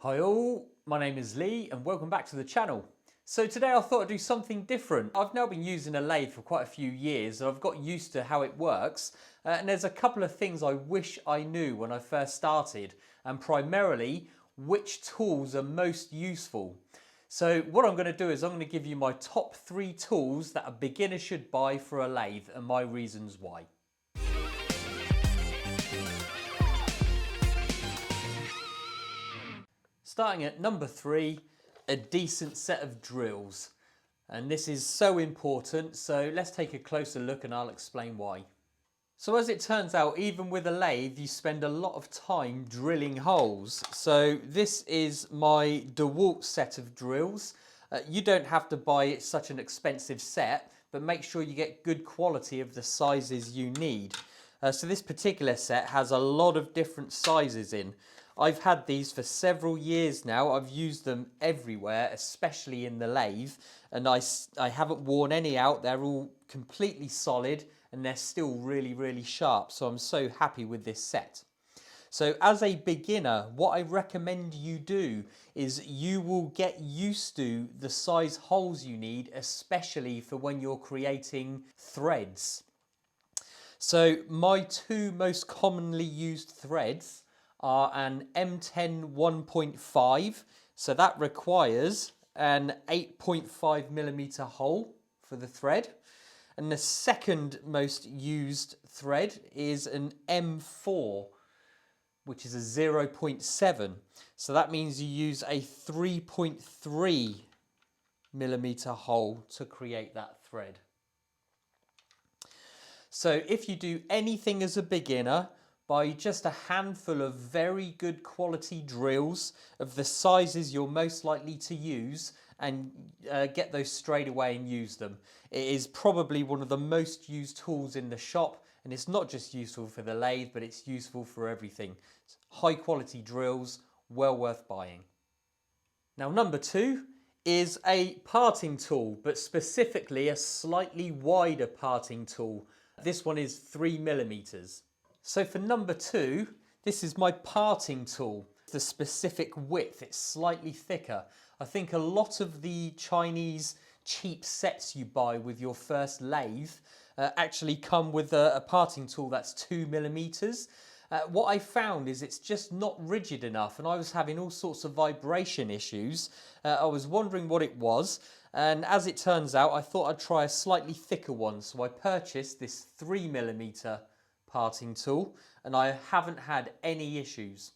Hi all, my name is Lee and welcome back to the channel. So today I thought I'd do something different. I've now been using a lathe for quite a few years and I've got used to how it works, and there's a couple of things I wish I knew when I first started, and primarily which tools are most useful. So what I'm going to do is I'm going to give you my top 3 tools that a beginner should buy for a lathe and my reasons why. Starting at number 3, a decent set of drills. And this is so important, so let's take a closer look and I'll explain why. So as it turns out, even with a lathe, you spend a lot of time drilling holes. So this is my DeWalt set of drills. You don't have to buy such an expensive set, but make sure you get good quality of the sizes you need. So this particular set has a lot of different sizes in. I've had these for several years now. I've used them everywhere, especially in the lathe, and I haven't worn any out. They're all completely solid and they're still really sharp. So I'm so happy with this set. So as a beginner, what I recommend you do is you will get used to the size holes you need, especially for when you're creating threads. So my 2 most commonly used threads are an M10 1.5, so that requires an 8.5mm hole for the thread. And the second most used thread is an M4, which is a 0.7. So that means you use a 3.3mm hole to create that thread. So if you do anything as a beginner, buy just a handful of very good quality drills of the sizes you're most likely to use and get those straight away and use them. It is probably one of the most used tools in the shop, and it's not just useful for the lathe, but it's useful for everything. High quality drills, well worth buying. Now number 2 is a parting tool, but specifically a slightly wider parting tool. This one is 3mm. So for number 2, this is my parting tool. The specific width, it's slightly thicker. I think a lot of the Chinese cheap sets you buy with your first lathe actually come with a parting tool that's 2mm. What I found is it's just not rigid enough, and I was having all sorts of vibration issues. I was wondering what it was, and as it turns out, I thought I'd try a slightly thicker one, so I purchased this 3mm parting tool, and I haven't had any issues.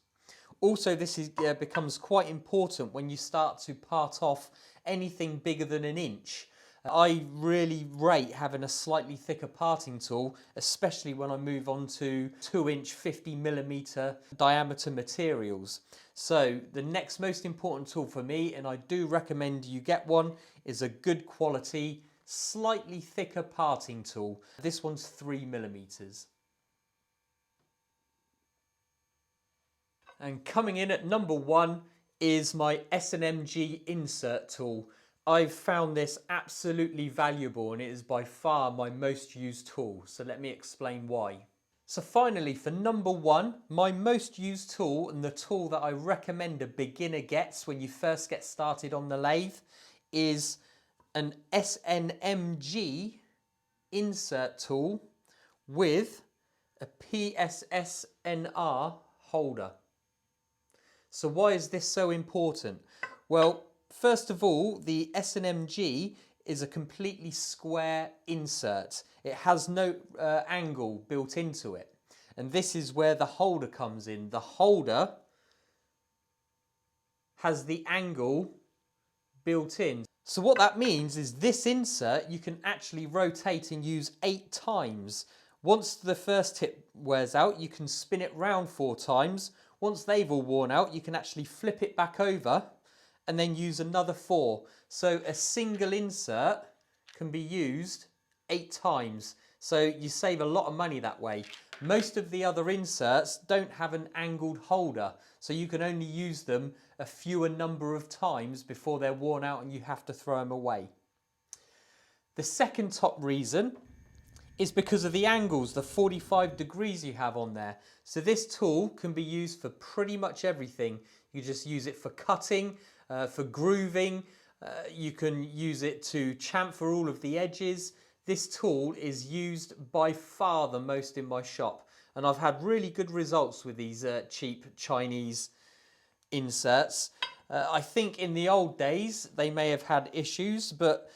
Also, this becomes quite important when you start to part off anything bigger than an inch. I really rate having a slightly thicker parting tool, especially when I move on to 2-inch 50mm diameter materials. So the next most important tool for me, and I do recommend you get one, is a good quality, slightly thicker parting tool. This one's 3mm. And coming in at number 1 is my S&MG insert tool. I've found this absolutely valuable and it is by far my most used tool. So let me explain why. So finally, for number 1, my most used tool and the tool that I recommend a beginner gets when you first get started on the lathe is an S&MG insert tool with a PSSNR holder. So why is this so important? Well, first of all, the S&MG is a completely square insert. It has no angle built into it. And this is where the holder comes in. The holder has the angle built in. So what that means is this insert you can actually rotate and use 8 times. Once the first tip wears out, you can spin it round 4 times. Once they've all worn out, you can actually flip it back over and then use another 4. So a single insert can be used 8 times. So you save a lot of money that way. Most of the other inserts don't have an angled holder, so you can only use them a fewer number of times before they're worn out and you have to throw them away. The second top reason is because of the angles, the 45 degrees you have on there. So this tool can be used for pretty much everything. You just use it for cutting, for grooving. You can use it to chamfer all of the edges. This tool is used by far the most in my shop, and I've had really good results with these cheap Chinese inserts. I think in the old days they may have had issues, but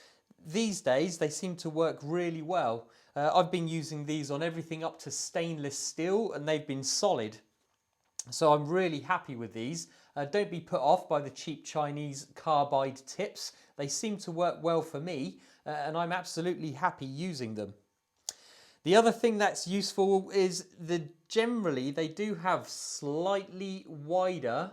these days they seem to work really well. I've been using these on everything up to stainless steel, and they've been solid. So I'm really happy with these. Don't be put off by the cheap Chinese carbide tips. They seem to work well for me, and I'm absolutely happy using them. The other thing that's useful is that generally they do have slightly wider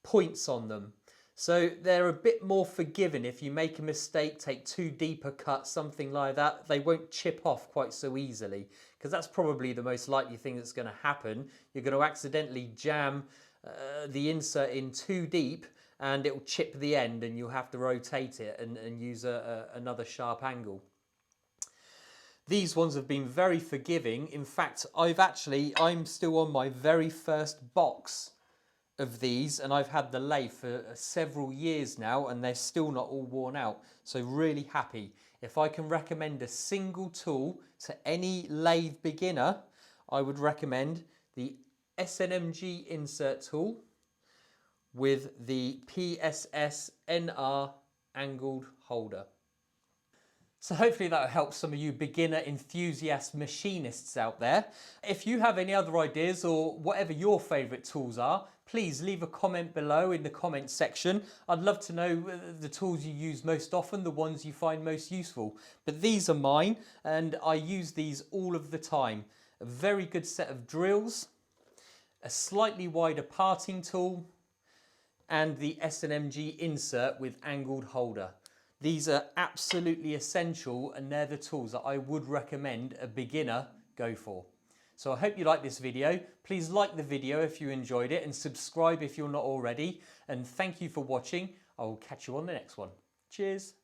points on them. So they're a bit more forgiving. If you make a mistake, take too deep a cut, something like that, they won't chip off quite so easily, because that's probably the most likely thing that's going to happen. You're going to accidentally jam the insert in too deep and it will chip the end, and you'll have to rotate it and use another sharp angle. These ones have been very forgiving. In fact, I'm still on my very first box of these, and I've had the lathe for several years now, and they're still not all worn out. So really happy. If I can recommend a single tool to any lathe beginner, I would recommend the SNMG insert tool with the PSS NR angled holder. So hopefully that will help some of you beginner enthusiast machinists out there. If you have any other ideas or whatever your favourite tools are, please leave a comment below in the comment section. I'd love to know the tools you use most often, the ones you find most useful. But these are mine, and I use these all of the time. A very good set of drills, a slightly wider parting tool, and the SNMG insert with angled holder. These are absolutely essential, and they're the tools that I would recommend a beginner go for. So I hope you like this video. Please like the video if you enjoyed it, and subscribe if you're not already. And thank you for watching. I will catch you on the next one. Cheers.